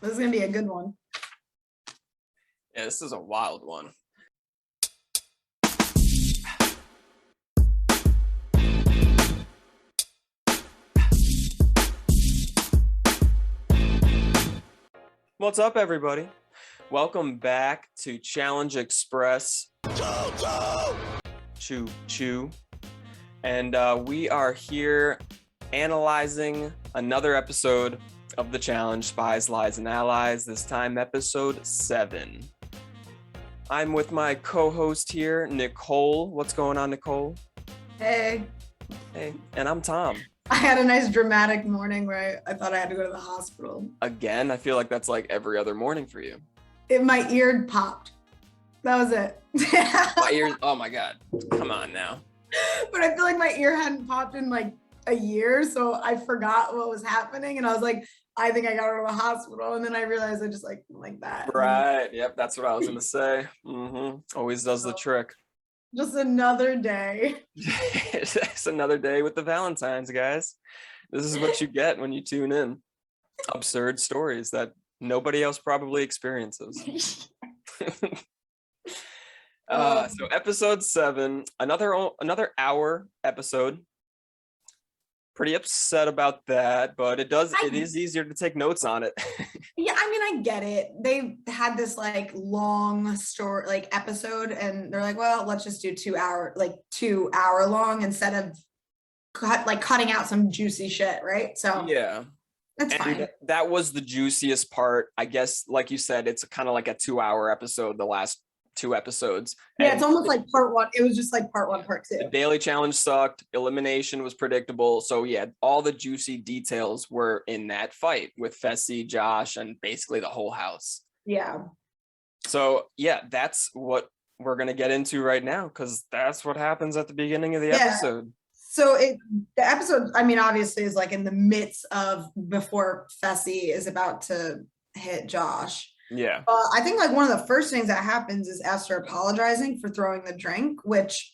This is gonna be a good one. Yeah, this is a wild one. What's up, everybody? Welcome back to Challenge Express. Choo choo. And we are here analyzing another episode of the challenge, Spies, Lies, and Allies, this time episode 7. I'm with my co-host here, Nicole. What's going on, Nicole? Hey. Hey. And I'm Tom. I had a nice dramatic morning where I thought I had to go to the hospital. Again, I feel like that's like every other morning for you. My ear popped. That was it. My ears, oh my God. Come on now. But I feel like my ear hadn't popped in like a year, so I forgot what was happening. And I was like, I think I got to go to the hospital. And then I realized I just like that. Right. Yep. That's what I was going to say. Always does the trick. Just another day. It's another day with the Valentines, guys. This is what you get when you tune in. Absurd stories that nobody else probably experiences. So episode 7, another hour episode. Pretty upset about that, but it is easier to take notes on it. Yeah, I mean, I get it. They had this like long story, like episode, and they're like, well, let's just do 2 hour long instead of cutting out some juicy shit, right? So yeah, that's fine. That was the juiciest part, I guess. Like you said, it's kind of like a 2-hour episode, the last 2 episodes. Yeah, and it's almost like part 1. It was just like part 1, part 2. The daily challenge sucked. Elimination was predictable. So yeah, all the juicy details were in that fight with Fessy, Josh, and basically the whole house. Yeah. So yeah, that's what we're gonna get into right now, because that's what happens at the beginning of the episode. So the episode, I mean, obviously is like in the midst of before Fessy is about to hit Josh. Yeah. I think like one of the first things that happens is Esther apologizing for throwing the drink, which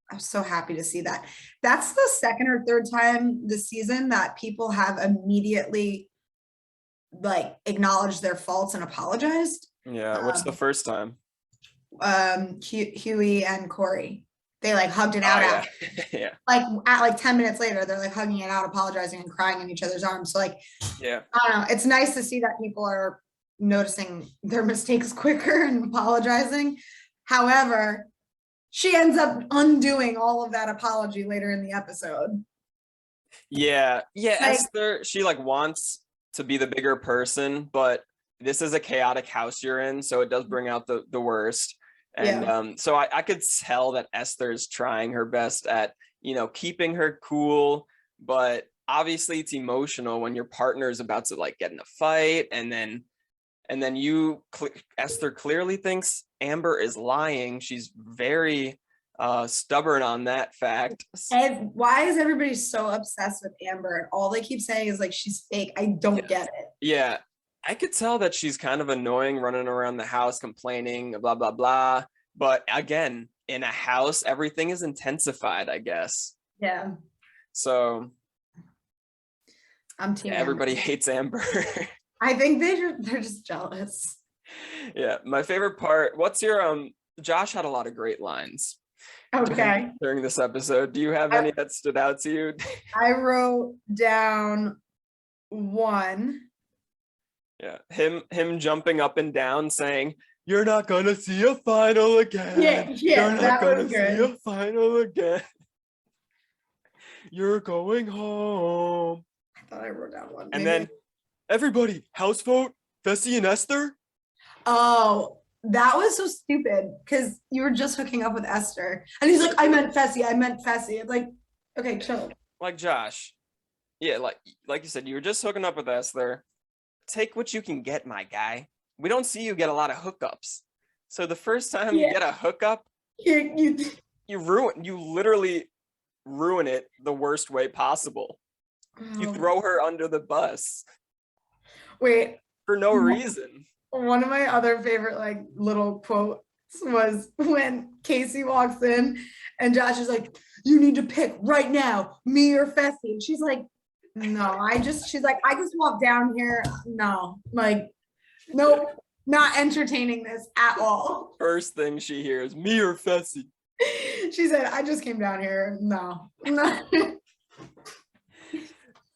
I'm so happy to see that. That's the second or third time this season that people have immediately like acknowledged their faults and apologized. Yeah. What's the first time? Huey and Corey. They like hugged it out. Yeah. Like at 10 minutes later, they're like hugging it out, apologizing and crying in each other's arms. So like, yeah, I don't know. It's nice to see that people are noticing their mistakes quicker and apologizing. However, she ends up undoing all of that apology later in the episode. Yeah. Esther, she like wants to be the bigger person, but this is a chaotic house you're in, so it does bring out the worst. And so I could tell that Esther's trying her best at, keeping her cool, but obviously it's emotional when your partner is about to like get in a fight, and then Esther clearly thinks Amber is lying. She's very stubborn on that fact. And why is everybody so obsessed with Amber? And all they keep saying is like, she's fake. I don't get it. Yeah. I could tell that she's kind of annoying, running around the house, complaining, blah, blah, blah. But again, in a house, everything is intensified, I guess. Yeah. So I'm team everybody Amber. Hates Amber. I think they're just jealous. Yeah. My favorite part, what's your, Josh had a lot of great lines. Okay. During this episode. Do you have any that stood out to you? I wrote down one. Yeah, him jumping up and down saying, "You're not gonna see a final again. Yeah, You're not gonna see a final again. You're going home." I thought I wrote down one. And then everybody, house vote, Fessy and Esther. Oh, that was so stupid because you were just hooking up with Esther, and he's like, "I meant Fessy. It's like, okay, chill." Like Josh, yeah, like you said, you were just hooking up with Esther. Take what you can get, my guy. We don't see you get a lot of hookups. So the first time you get a hookup, you literally ruin it the worst way possible. You throw her under the bus. Wait. For no reason. One of my other favorite like little quotes was when Casey walks in and Josh is like, "You need to pick right now, me or Fessy." And she's like, "No, she's like, I just walked down here. No, like, Nope, not entertaining this at all. First thing she hears, me or Fessy. She said, I just came down here. No.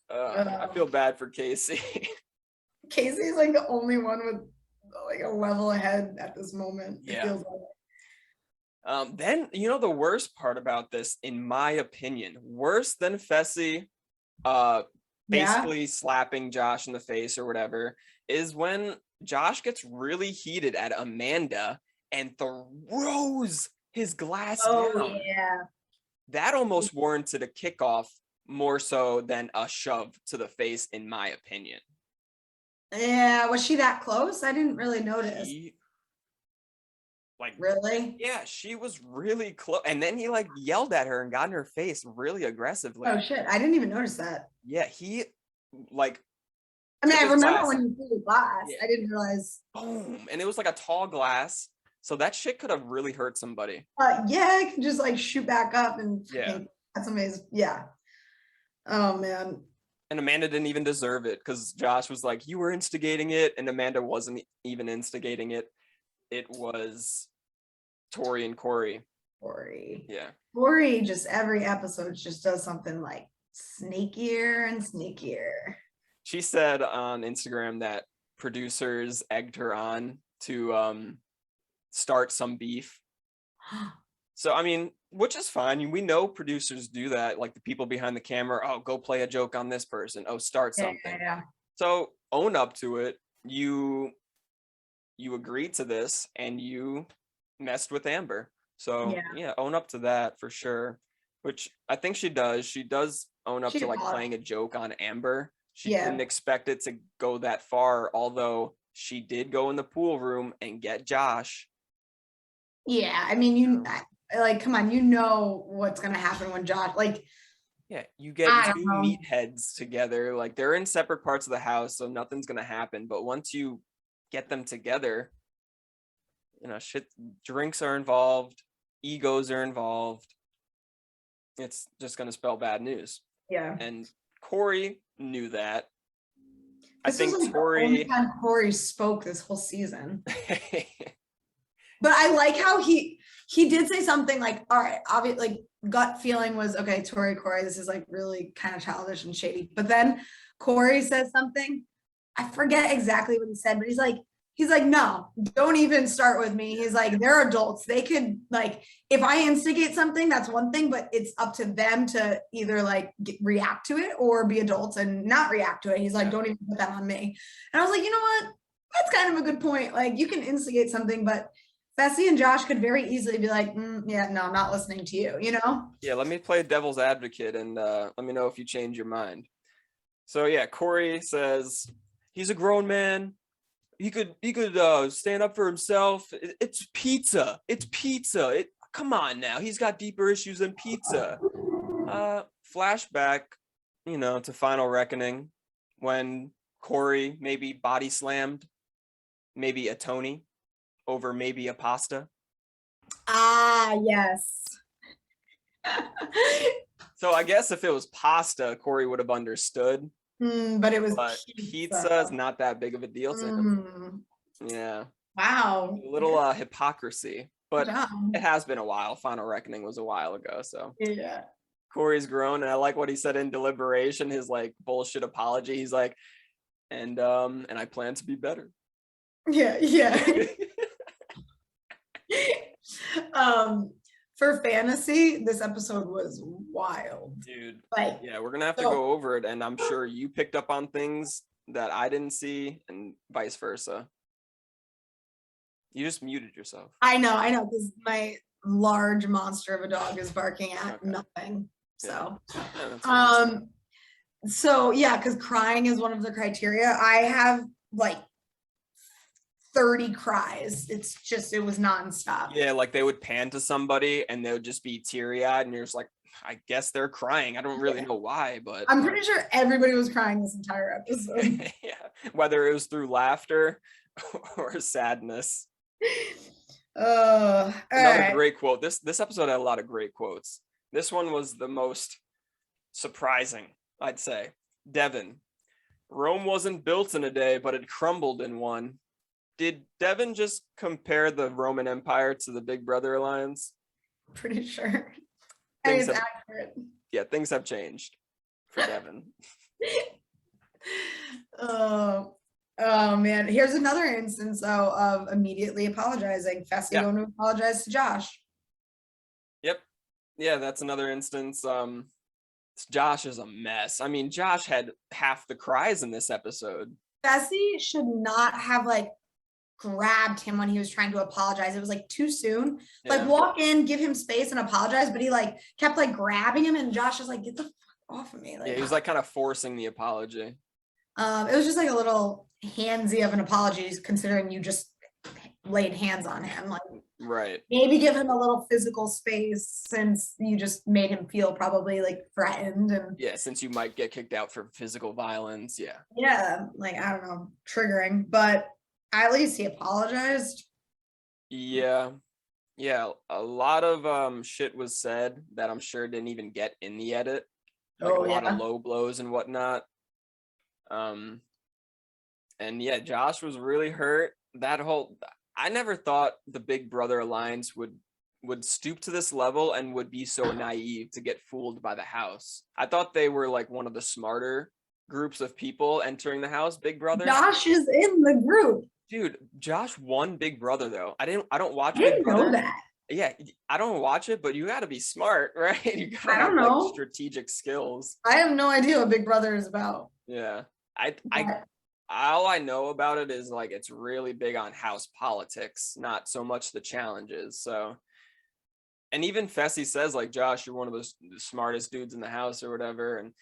I feel bad for Casey. Casey's like the only one with like a level ahead at this moment. It feels like. Then the worst part about this, in my opinion, worse than Fessy basically slapping Josh in the face or whatever, is when Josh gets really heated at Amanda and throws his glass down. Yeah. That almost warranted a kickoff more so than a shove to the face, in my opinion. Yeah, was she that close? I didn't really notice. Really? Yeah, she was really close. And then he yelled at her and got in her face really aggressively. Oh shit, I didn't even notice that. Yeah, he I mean, I remember when you threw the glass. Yeah. I didn't realize. Boom. And it was like a tall glass. So that shit could have really hurt somebody. Yeah, it can just shoot back up and that's amazing. Yeah. Oh man. And Amanda didn't even deserve it because Josh was like, you were instigating it. And Amanda wasn't even instigating it. It was Tori and Corey. Yeah. Corey just every episode just does something sneakier and sneakier. She said on Instagram that producers egged her on to start some beef. So, I mean, which is fine. We know producers do that. Like the people behind the camera, oh, go play a joke on this person. Oh, start something. Yeah. So own up to it. You agreed to this and you messed with Amber. So yeah, own up to that for sure. Which I think she does. She does own up to playing a joke on Amber. She didn't expect it to go that far, although she did go in the pool room and get Josh. Yeah, I mean, come on, you know what's gonna happen when Josh, you get two meatheads together. They're in separate parts of the house, so nothing's gonna happen. But once you get them together, shit, drinks are involved, egos are involved. It's just gonna spell bad news. Yeah. And Corey knew that. I think Tori. The only time Corey spoke this whole season. But I like how he did say something all right, obviously, gut feeling was, okay, Corey, this is really kind of childish and shady. But then Corey says something, I forget exactly what he said, but he's like, no, don't even start with me. He's like, they're adults. They could if I instigate something, that's one thing, but it's up to them to either react to it or be adults and not react to it. He's like, don't even put that on me. And I was like, you know what? That's kind of a good point. You can instigate something, but Fessy and Josh could very easily be like, yeah, no, I'm not listening to you, Yeah, let me play devil's advocate and let me know if you change your mind. So yeah, Corey says he's a grown man. He could stand up for himself. It's pizza. Come on now. He's got deeper issues than pizza. Flashback, to Final Reckoning when Corey maybe body slammed maybe a Tony over maybe a pasta. Ah, yes. So I guess if it was pasta, Corey would have understood. But it was pizza is not that big of a deal to him. Yeah. Wow. A little hypocrisy, but it has been a while. Final Reckoning was a while ago, so yeah. Corey's grown, and I like what he said in deliberation. His bullshit apology. He's like, and I plan to be better. Yeah. For fantasy, this episode was wild, dude. Yeah, we're gonna have to go over it, and I'm sure you picked up on things that I didn't see, and vice versa. You just muted yourself. I know, because my large monster of a dog is barking at nothing. So, because crying is one of the criteria. I have 30 cries. It was nonstop. Yeah, they would pan to somebody and they would just be teary-eyed and you're just like, I guess they're crying. I don't really know why, but I'm pretty sure everybody was crying this entire episode. Yeah, whether it was through laughter or sadness. Another great quote. This episode had a lot of great quotes. This one was the most surprising, I'd say. Devin, Rome wasn't built in a day, but it crumbled in one. did Devin just compare the Roman Empire to the Big Brother alliance? Pretty sure. Things It's have, accurate. yeah, things have changed for Devin. Oh man, here's another instance though of immediately apologizing. Fessy Yeah. going to apologize to Josh. Yep. Yeah, that's another instance. Josh is a mess. I mean, Josh had half the cries in this episode. Fessy should not have like grabbed him when he was trying to apologize. It was like too soon. Yeah. Like walk in, give him space and apologize, but he like kept like grabbing him and Josh was like, get the fuck off of me. Like, Yeah, he was like kind of forcing the apology. it was just like a little handsy of an apology considering you just laid hands on him. Like, right. Maybe give him a little physical space since you just made him feel probably like threatened and yeah, since you might get kicked out for physical violence. Yeah, like I don't know, triggering, but at least he apologized. Yeah. Yeah, a lot of shit was said that I'm sure didn't even get in the edit. Like a lot of low blows and whatnot. And yeah, Josh was really hurt. I never thought the Big Brother alliance would stoop to this level and would be so naive to get fooled by the house. I thought they were like one of the smarter groups of people entering the house. Big Brother. Josh is in the group. Dude, Josh won Big Brother though. I don't watch Big Big Brother. Know that. Yeah, I don't watch it, but you got to be smart, right? You got to I don't have know. like strategic skills. I have no idea what Big Brother is about. Yeah, all I know about it is like it's really big on house politics, not so much the challenges. So, and even Fessy says like, Josh, you're one of the smartest dudes in the house or whatever, and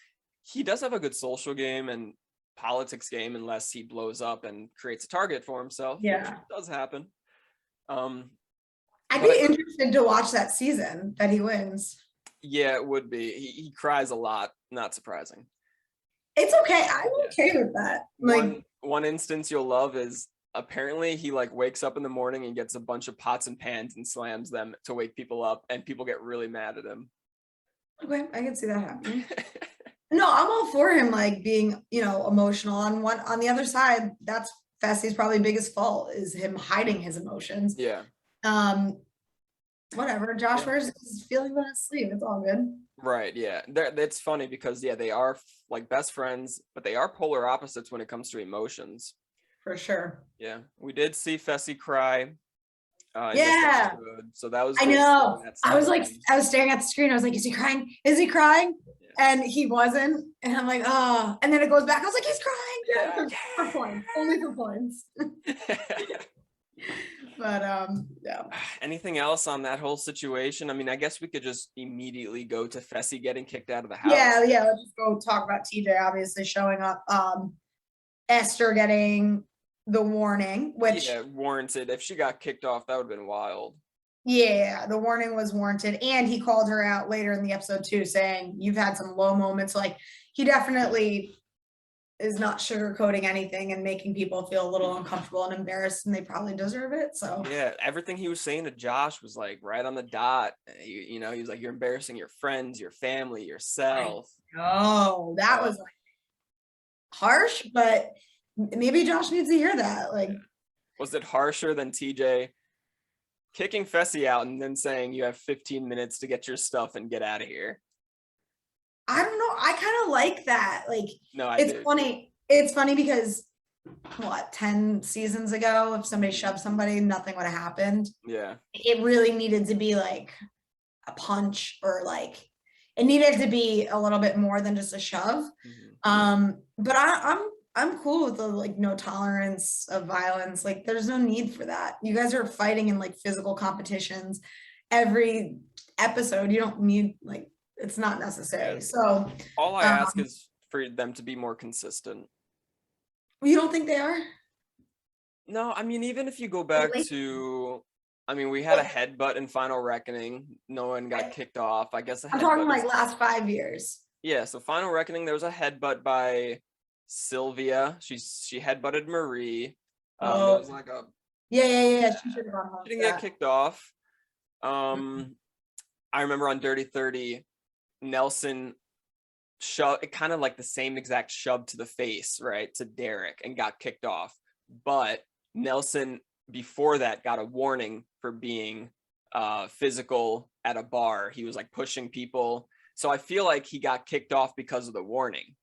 he does have a good social game and politics game, unless he blows up and creates a target for himself. Yeah, which does happen. I'd be interested to watch that season that he wins. Yeah, it would be. He cries a lot. Not surprising. It's okay. I'm okay with that. Like one instance you'll love is apparently he like wakes up in the morning and gets a bunch of pots and pans and slams them to wake people up, and people get really mad at him. Okay, I can see that happening. No, I'm all for him like being, emotional. On the other side, that's Fessy's probably biggest fault is him hiding his emotions. Yeah. Whatever. Josh wears his feelings on his sleeve. It's all good. Right. Yeah. That's funny because they are like best friends, but they are polar opposites when it comes to emotions. For sure. Yeah. We did see Fessy cry. Yeah. So that was. I know. I was staring at the screen. I was like, is he crying? Is he crying? Yeah. And he wasn't. And I'm like, oh. And then it goes back. I was like, he's crying. Yeah. For points. Only for points. But yeah. Anything else on that whole situation? I mean, I guess we could just immediately go to Fessy getting kicked out of the house. Yeah. Let's just go talk about TJ obviously showing up. Esther getting the warning, which warranted. If she got kicked off, that would have been wild. Yeah, the warning was warranted, and he called her out later in the episode too, saying you've had some low moments. Like he definitely is not sugarcoating anything and making people feel a little uncomfortable and embarrassed, and they probably deserve it. So yeah, everything he was saying to Josh was like right on the dot. He was like, you're embarrassing your friends, your family, yourself. Oh, that was like harsh, but maybe Josh needs to hear that. Like, was it harsher than TJ kicking Fessy out and then saying you have 15 minutes to get your stuff and get out of here? I don't know. I kind of like that. Like, no, funny. It's funny because 10 seasons ago, if somebody shoved somebody, nothing would have happened. Yeah. It really needed to be like a punch, or like it needed to be a little bit more than just a shove. Mm-hmm. But I'm cool with the like no tolerance of violence. Like there's no need for that. You guys are fighting in like physical competitions every episode. You don't need like, it's not necessary. So all I ask is for them to be more consistent. You don't think they are? No, I mean, even if you go back to, I mean, we had a headbutt in Final Reckoning. No one got kicked off. I guess I'm talking like last 5 years. Yeah, so Final Reckoning, there was a headbutt by Sylvia. She headbutted Marie. It was like a yeah. She should have gone home. She didn't get kicked off. I remember on Dirty 30, Nelson shoved kind of like the same exact shove to the face, right, to Derek, and got kicked off. But Nelson before that got a warning for being physical at a bar. He was like pushing people. So I feel like he got kicked off because of the warning.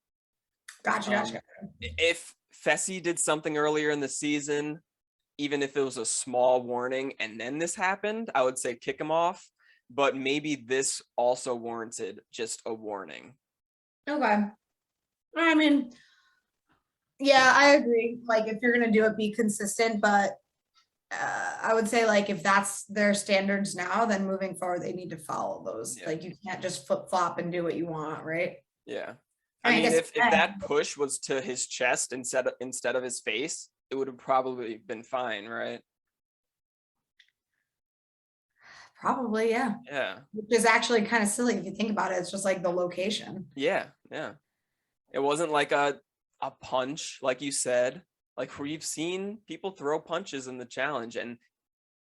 Gotcha. If Fessy did something earlier in the season, even if it was a small warning and then this happened, I would say kick him off. But maybe this also warranted just a warning. Okay. I mean, yeah, I agree. Like, if you're gonna do it, be consistent. But I would say, like, if that's their standards now, then moving forward, they need to follow those. Yeah. Like, you can't just flip flop and do what you want, right? Yeah. And I mean, guess if that push was to his chest instead of his face, it would have probably been fine, right? probably, yeah. Yeah. Which is actually kind of silly if you think about it. It's just like the location. Yeah. Yeah. It wasn't like a punch, like you said. Like we've seen people throw punches in the challenge, and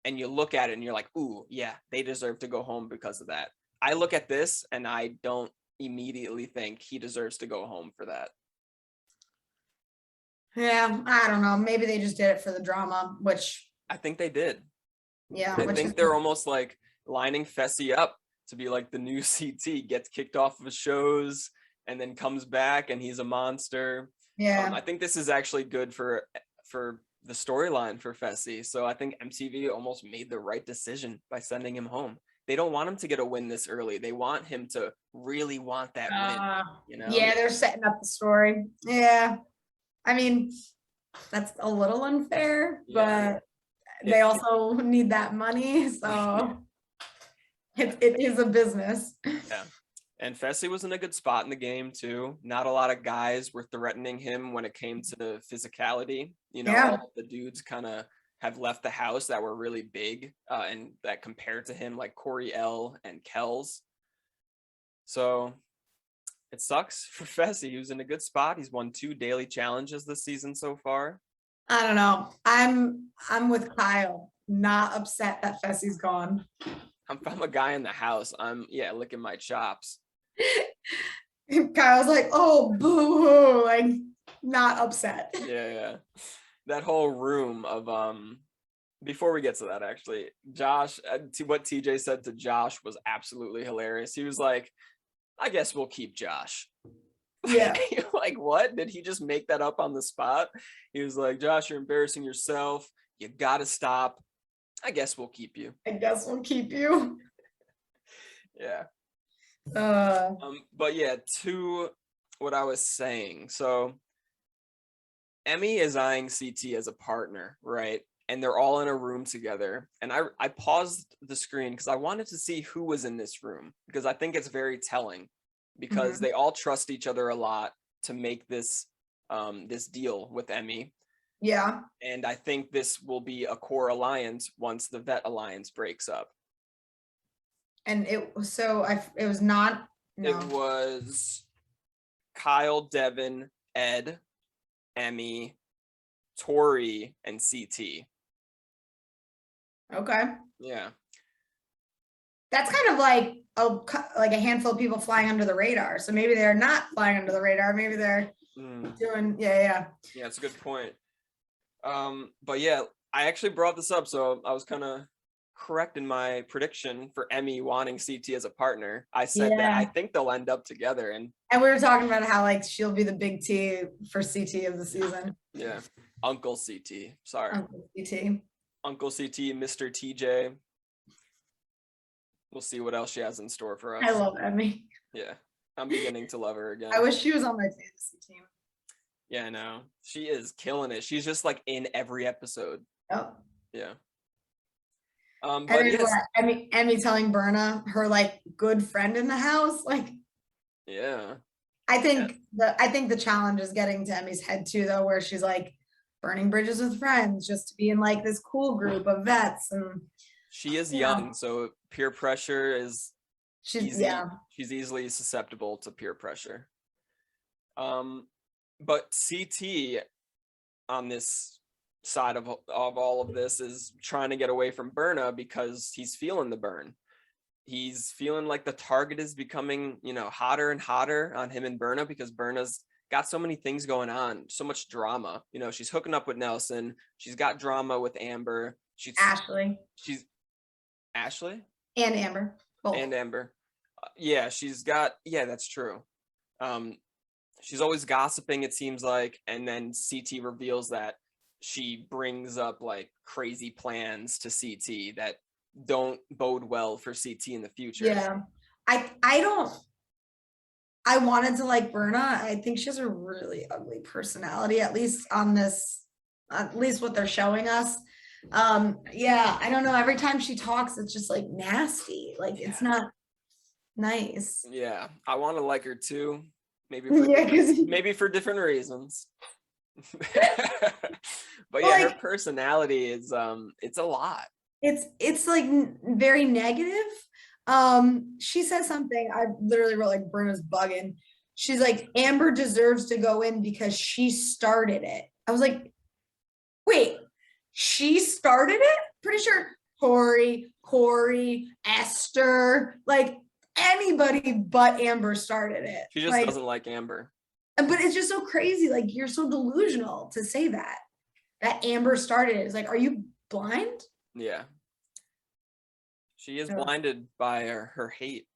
you look at it and you're like, ooh, yeah, they deserve to go home because of that. I look at this and I don't immediately think he deserves to go home for that. Yeah, I don't know. Maybe they just did it for the drama, which, I think they did. yeah, I which think is, they're almost like lining Fessy up to be like the new CT, gets kicked off of shows and then comes back and he's a monster. yeah. I think this is actually good for the storyline for Fessy. So I think MTV almost made the right decision by sending him home. They don't want him to get a win this early. They want him to really want that win, you know? Yeah, they're setting up the story. Yeah. I mean, that's a little unfair, Yeah. but they also need that money. So it is a business. Yeah. And Fessy was in a good spot in the game too. Not a lot of guys were threatening him when it came to physicality. You know, Yeah. all the dudes kind of have left the house that were really big and that compared to him, like Corey L and Kells. So it sucks for Fessy. He was in a good spot. He's won 2 daily challenges this season so far. I don't know. I'm with Kyle. Not upset that Fessy's gone. If I'm a guy in the house, I'm licking my chops. Kyle's like, oh, boo, like not upset. Yeah. That whole room of before we get to that, actually, Josh, what TJ said to Josh was absolutely hilarious. He was like, I guess we'll keep Josh. Yeah. Like, what? Did he just make that up on the spot? He was like, Josh, you're embarrassing yourself. You gotta stop. I guess we'll keep you. I guess we'll keep you. Yeah. Uh, But yeah, to what I was saying. So Emmy is eyeing CT as a partner, right? And they're all in a room together. And I paused the screen because I wanted to see who was in this room, because I think it's very telling, because they all trust each other a lot to make this this deal with Emmy. yeah. And I think this will be a core alliance once the vet alliance breaks up. And it was not, no. It was Kyle, Devin, Ed, Emmy, Tori, and CT. Okay. Yeah. That's kind of like a handful of people flying under the radar. So maybe they're not flying under the radar. Maybe they're doing, yeah. Yeah, it's a good point. But yeah, I actually brought this up, so I was kind of correct in my prediction for Emmy wanting CT as a partner. I said that I think they'll end up together, and we were talking about how like she'll be the big T for CT of the season. Yeah, Uncle CT. Sorry, Uncle CT. Uncle CT, Mr. TJ. We'll see what else she has in store for us. I love Emmy. Yeah, I'm beginning to love her again. I wish she was on my fantasy team. Yeah, I know. She is killing it. She's just like in every episode. Oh. Yeah. But yes. Emmy telling Berna, her like good friend in the house, like. Yeah. I think the challenge is getting to Emmy's head too, though, where she's like burning bridges with friends just to be in like this cool group of vets, and she is young, so peer pressure is she's easily susceptible to peer pressure. But CT on this side of all of this is trying to get away from Berna because he's feeling the burn. He's feeling like the target is becoming, hotter and hotter on him and Berna, because Berna's got so many things going on, so much drama. You know, she's hooking up with Nelson. She's got drama with Amber. She's Ashley and Amber. Both. And Amber. Yeah, that's true. She's always gossiping, it seems like, and then CT reveals that she brings up like crazy plans to CT that don't bode well for CT in the future. Yeah. I wanted to like Berna. I think she has a really ugly personality, at least what they're showing us. Yeah, I don't know. Every time she talks, it's just like nasty. Like it's not nice. Yeah, I want to like her too. Maybe for different reasons. But yeah, her personality is it's a lot. It's like very negative. She says something, I literally wrote like Bruno's bugging. She's like, Amber deserves to go in because she started it. I was like, wait, she started it? Pretty sure Corey, Esther, like anybody but Amber started it. She just doesn't like Amber. But it's just so crazy. Like, you're so delusional to say that Amber started it. It's like, are you blind? Yeah. She is blinded by her hate,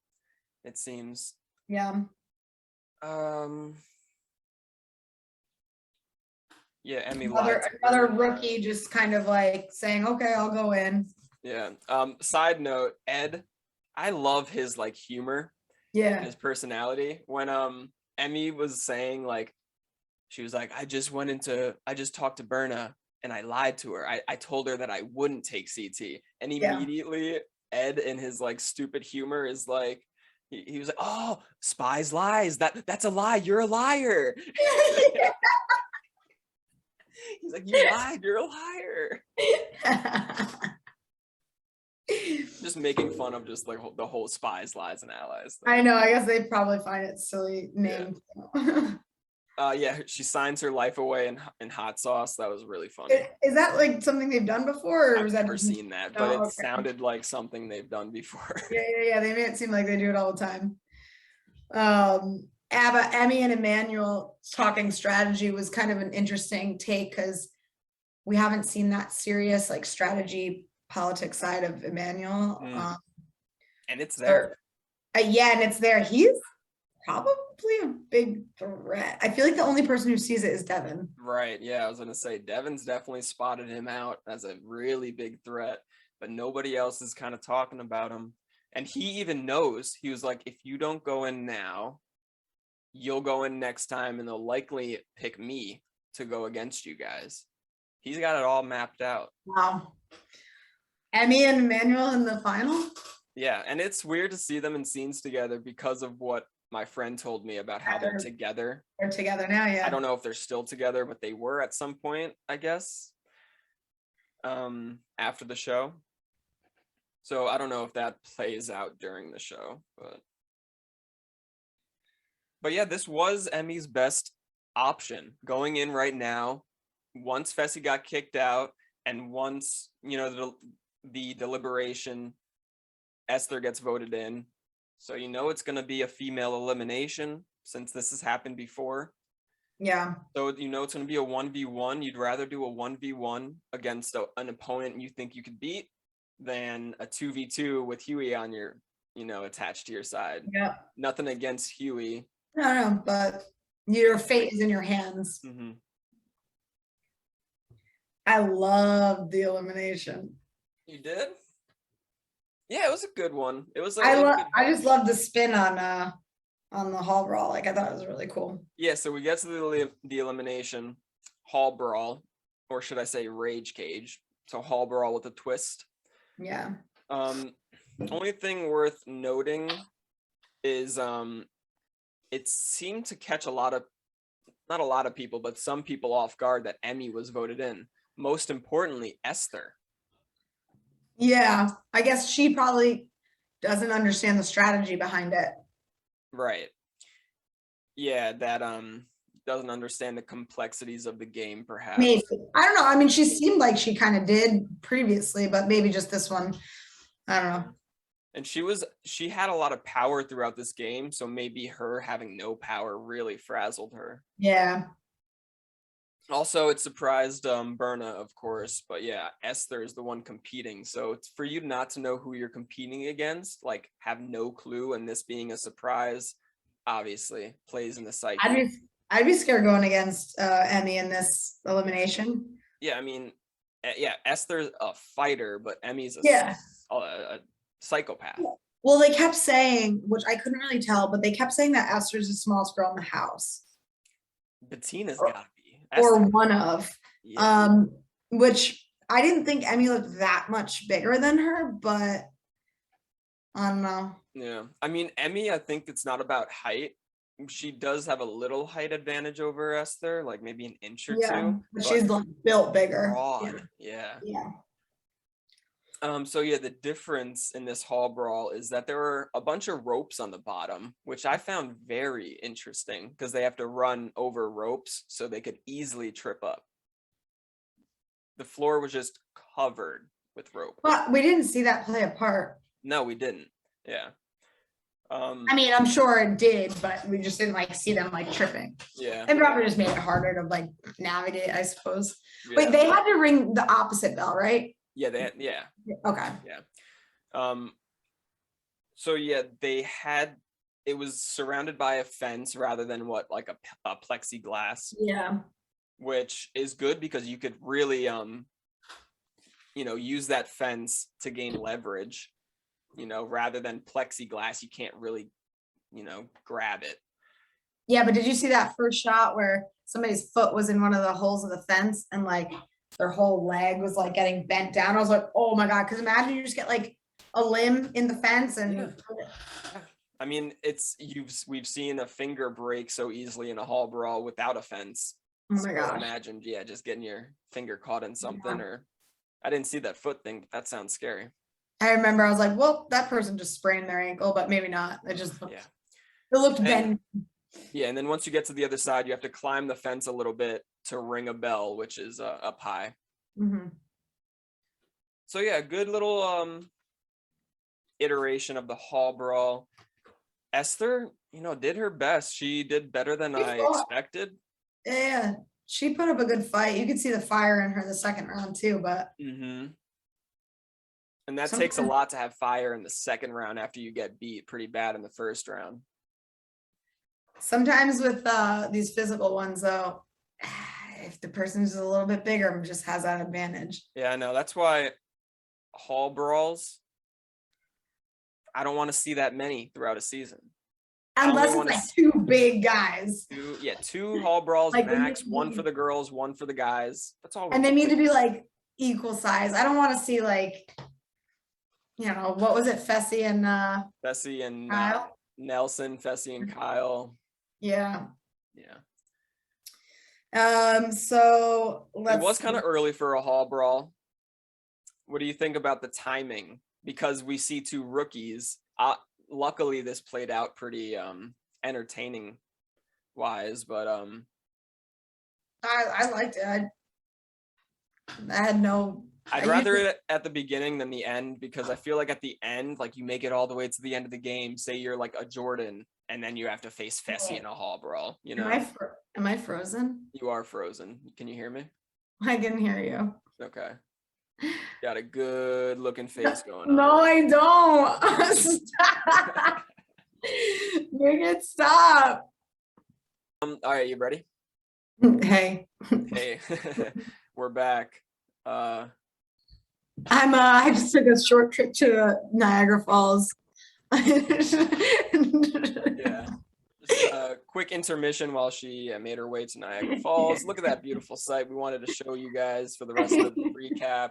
it seems. Yeah. Yeah, Emmy another rookie just kind of like saying, okay, I'll go in. Yeah. Side note, Ed, I love his like humor. Yeah. His personality. When Emmy was saying like, she was like, I just talked to Berna and I lied to her. I told her that I wouldn't take CT. And immediately Ed in his like stupid humor is like, he was like, oh, Spies lies. That's a lie. You're a liar. He's like, you lied. You're a liar. Just making fun of just like the whole Spies, lies, and allies thing. I know. I guess they probably find it silly name. Yeah, she signs her life away in hot sauce. That was really funny. Is that like something they've done before, or I've never seen that, but it sounded like something they've done before. Yeah. They made it seem like they do it all the time. Emmy and Emmanuel talking strategy was kind of an interesting take because we haven't seen that serious like strategy politics side of Emmanuel. And it's there. Yeah, and it's there. He's probably a big threat. I feel like the only person who sees it is Devin. Right. Yeah, I was gonna say Devin's definitely spotted him out as a really big threat, but nobody else is kind of talking about him. And he even knows. He was like, if you don't go in now, you'll go in next time and they'll likely pick me to go against you guys. He's got it all mapped out. Wow. Emmy and Emmanuel in the final? Yeah, and it's weird to see them in scenes together because of what my friend told me about how they're together. They're together now, yeah. I don't know if they're still together, but they were at some point, I guess, after the show. So I don't know if that plays out during the show, but yeah, this was Emmy's best option going in right now. Once Fessy got kicked out, and once the deliberation, Esther gets voted in. So it's going to be a female elimination since this has happened before. Yeah. So it's going to be a 1v1. You'd rather do a 1v1 against an opponent you think you could beat than a 2v2 with Huey on your, attached to your side. Yeah. Nothing against Huey. No, but your fate is in your hands. Mm-hmm. I love the elimination. You did? Yeah, it was a good one. It was. I just love the spin on the hall brawl. Like, I thought it was really cool. Yeah, so we get to the elimination hall brawl, or should I say rage cage? So hall brawl with a twist. Yeah. Only thing worth noting is it seemed to catch not a lot of people, but some people off guard that Emmy was voted in. Most importantly, Esther. Yeah, I guess she probably doesn't understand the strategy behind it. Right. Yeah, that doesn't understand the complexities of the game, perhaps. Maybe. I don't know. I mean, she seemed like she kind of did previously, but maybe just this one. I don't know. And she had a lot of power throughout this game, so maybe her having no power really frazzled her. Yeah. Also, it surprised Berna, of course, but yeah, Esther is the one competing. So it's for you not to know who you're competing against, like have no clue, and this being a surprise, obviously plays in the psyche. I'd be scared going against Emmy in this elimination. Yeah, I mean, yeah, Esther's a fighter, but Emmy's a psychopath. Well, they kept saying, which I couldn't really tell, but they kept saying that Esther's the smallest girl in the house. Bettina's gotta be. Or one of. Yeah. Which I didn't think Emmy looked that much bigger than her, but I don't know. Yeah. I mean, Emmy, I think it's not about height. She does have a little height advantage over Esther, like maybe an inch or two. But she's like built bigger. Broad. Yeah. Yeah. So yeah, the difference in this hall brawl is that there were a bunch of ropes on the bottom, which I found very interesting because they have to run over ropes so they could easily trip up. The floor was just covered with rope. But we didn't see that play a part. No, we didn't. Yeah. I mean, I'm sure it did, but we just didn't like see them like tripping. Yeah. And probably just made it harder to like navigate, I suppose. Yeah. Wait, they had to ring the opposite bell, right? Yeah, they had, yeah. Okay. Yeah. So yeah, it was surrounded by a fence rather than what, like a plexiglass. Yeah. Which is good because you could really use that fence to gain leverage, rather than plexiglass, you can't really, grab it. Yeah, but did you see that first shot where somebody's foot was in one of the holes of the fence and like their whole leg was like getting bent down? I was like, oh my God, because imagine you just get like a limb in the fence and yeah. I mean, we've seen a finger break so easily in a hall brawl without a fence. Oh my gosh. Imagine, just getting your finger caught in something. Or I didn't see that foot thing, but that sounds scary. I remember I was like, well, that person just sprained their ankle, but maybe not. It just looked, it looked bent. Yeah, and then once you get to the other side, you have to climb the fence a little bit to ring a bell, which is up high. Mm-hmm. So yeah, good little iteration of the hall brawl. Esther, did her best. She did better than I expected. Yeah, she put up a good fight. You could see the fire in her the second round too, but and that takes a lot to have fire in the second round after you get beat pretty bad in the first round. Sometimes with these physical ones though, if the person's a little bit bigger, just has that advantage. Yeah, I know. That's why hall brawls, I don't want to see that many throughout a season. Unless it's like two big guys. Two hall brawls like max, one for the girls, one for the guys. That's all. And they need to be like equal size. I don't want to see like, what was it? Fessy and Kyle? Nelson, Fessy and Kyle. Yeah. Yeah. So it was kind of early for a hall brawl. What do you think about the timing? Because we see two rookies. Luckily this played out pretty entertaining wise, but I liked it. I'd rather it at the beginning than the end, because I feel like at the end, like you make it all the way to the end of the game, say you're like a Jordan, and then you have to face Fessy in a hall brawl, Am I frozen? You are frozen. Can you hear me? I can hear you. Okay. Got a good looking face going on. No, I don't. Stop. Make it stop. All right, you ready? Hey. We're back. I just took a short trip to Niagara Falls. Yeah. Just a quick intermission while she made her way to Niagara Falls. Look at that beautiful sight. We wanted to show you guys for the rest of the recap.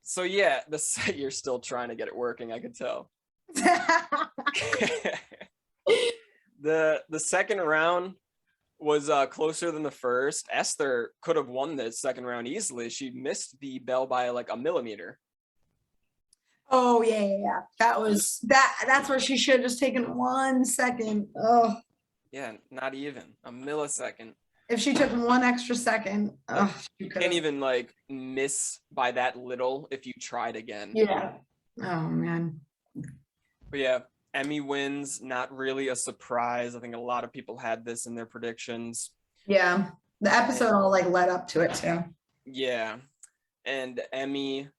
So yeah, the site, you're still trying to get it working, I could tell. The second round was closer than the first. Esther could have won the second round easily. She missed the bell by like a millimeter. Oh yeah. That's where she should have just taken 1 second. Oh yeah, not even a millisecond. If she took 1 extra second, you can't even like miss by that little if you tried again. Yeah. Oh man. But yeah, Emmy wins, not really a surprise. I think a lot of people had this in their predictions. Yeah. The episode And all like led up to it too. yeah, and Emmy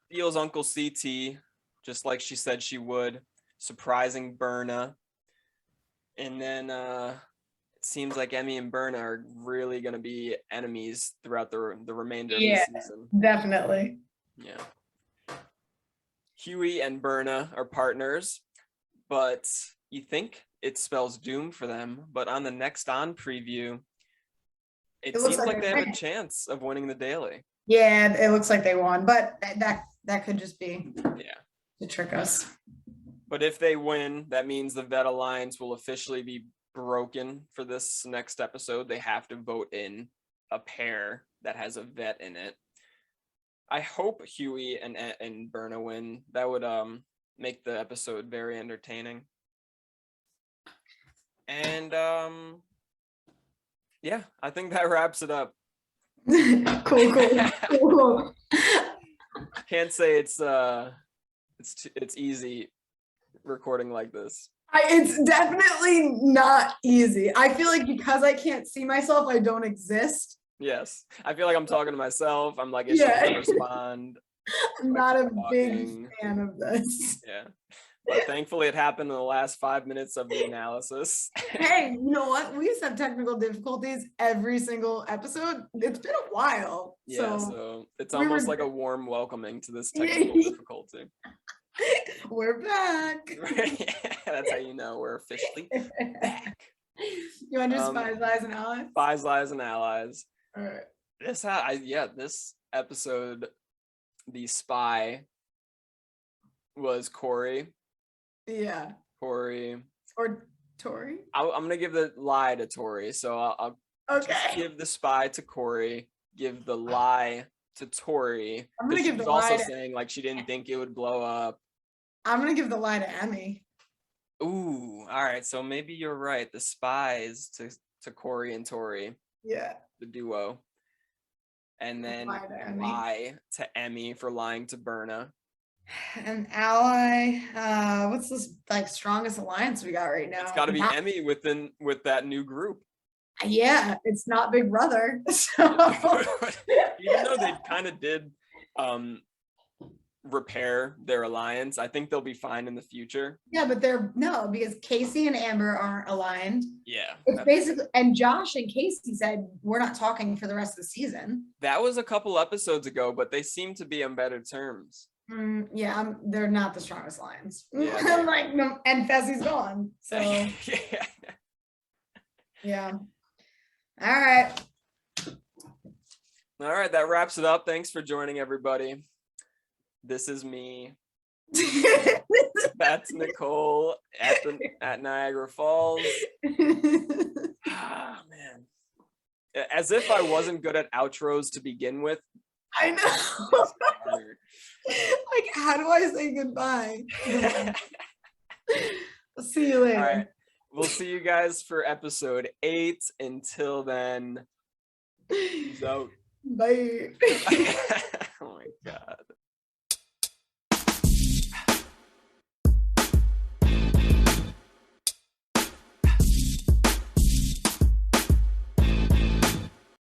steals Uncle CT, just like she said she would, surprising Berna. And then it seems like Emmy and Berna are really going to be enemies throughout the remainder of the season. Definitely. Yeah. Huey and Berna are partners, but you think it spells doom for them. But on the Next On preview, it looks seems like they have a winning. chance of winning the daily. Yeah, it looks like they won, but that could just be to trick us. But if they win, that means the vet alliance will officially be broken for this next episode. They have to vote in a pair that has a vet in it. I hope Huey and Berna win. That would make the episode very entertaining. And yeah, I think that wraps it up. Cool. Can't say it's easy recording like this. It's definitely not easy. I feel like because I can't see myself, I don't exist. Yes, I feel like I'm talking to myself. I'm like, I should respond. I'm not a big fan of this. Yeah, but thankfully it happened in the last 5 minutes of the analysis. Hey, you know what? We used to have technical difficulties every single episode. It's been a while. Yeah, so it's almost like a warm welcoming to this technical difficulty. We're back. That's how you know we're officially back. You want to do Spies, Lies, and Allies? Spies, Lies, and Allies. All right. This episode, the spy was Corey. Yeah. Corey. Or Tori. I'm gonna give the lie to Tori, so I'll just give the spy to Corey, give the lie to Tori. I'm gonna give the lie. Also to saying like she didn't think it would blow up. I'm gonna give the lie to Emmy. Ooh, all right. So maybe you're right. The spies to Corey and Tori. Yeah. The duo. And then lie to Emmy for lying to Berna. An ally. What's this like strongest alliance we got right now? It's got to be Emmy with that new group. Yeah, it's not Big Brother. So even though they kind of did repair their alliance, I think they'll be fine in the future. Yeah, but because Casey and Amber aren't aligned. Yeah, it's basically, and Josh and Casey said we're not talking for the rest of the season. That was a couple episodes ago, but they seem to be on better terms. Yeah, they're not the strongest alliance. Yeah. Like, no, and Fessy's gone. So yeah. All right, that wraps it up. Thanks for joining, everybody. This is me. That's Nicole at Niagara Falls. Ah, man. As if I wasn't good at outros to begin with. I know. Like, how do I say goodbye? I'll see you later. All right. We'll see you guys for episode 8. Until then, peace out. Bye. Oh my God.